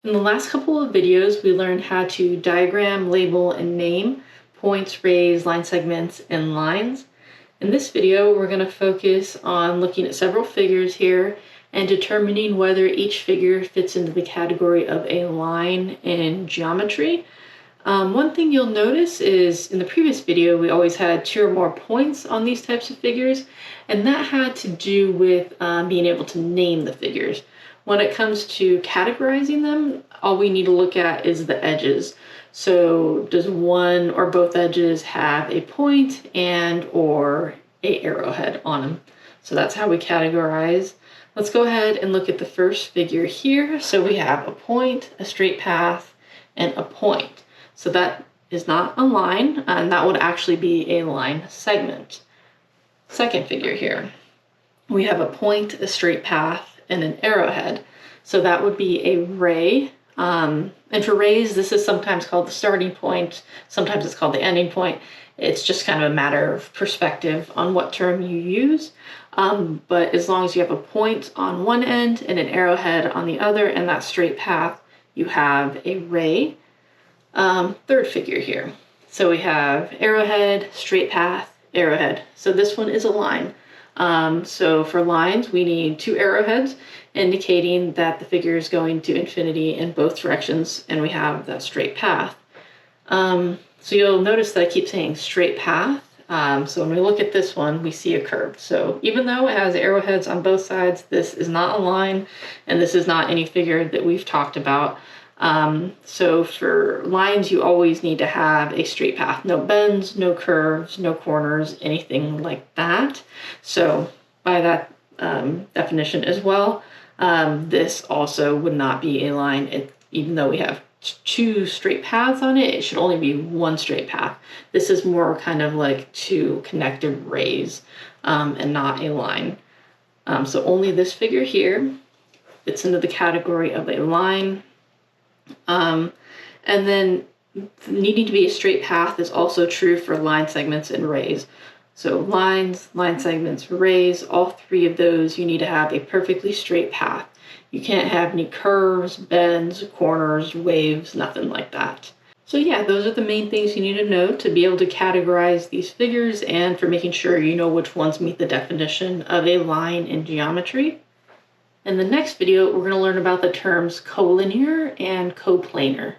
In the last couple of videos, we learned how to diagram, label, and name points, rays, line segments, and lines. In this video, we're going to focus on looking at several figures here and determining whether each figure fits into the category of a line in geometry. One thing you'll notice is in the previous video, we always had 2 or more points on these types of figures, and that had to do with being able to name the figures. When it comes to categorizing them, all we need to look at is the edges. So does one or both edges have a point and or a arrowhead on them? So that's how we categorize. Let's go ahead and look at the first figure here. So we have a point, a straight path, and a point. So that is not a line, and that would actually be a line segment. Second figure here, we have a point, a straight path, and an arrowhead. So that would be a ray. And for rays, this is sometimes called the starting point. Sometimes it's called the ending point. It's just kind of a matter of perspective on what term you use. But as long as you have a point on one end and an arrowhead on the other and that straight path, you have a ray. Third figure here. So we have arrowhead, straight path, arrowhead. So this one is a line. So for lines, we need 2 arrowheads indicating that the figure is going to infinity in both directions, and we have that straight path. So you'll notice that I keep saying straight path. So when we look at this one, we see a curve. So even though it has arrowheads on both sides, this is not a line, and this is not any figure that we've talked about. So for lines, you always need to have a straight path. No bends, no curves, no corners, anything like that. So by that definition as well, this also would not be a line. Even though we have 2 straight paths on it, it should only be 1 straight path. This is more kind of like 2 connected rays and not a line. So only this figure here fits into the category of a line. And then needing to be a straight path is also true for line segments and rays. So lines, line segments, rays, all 3 of those, you need to have a perfectly straight path. You can't have any curves, bends, corners, waves, nothing like that. So yeah, those are the main things you need to know to be able to categorize these figures and for making sure you know which ones meet the definition of a line in geometry. In the next video, we're going to learn about the terms collinear and coplanar.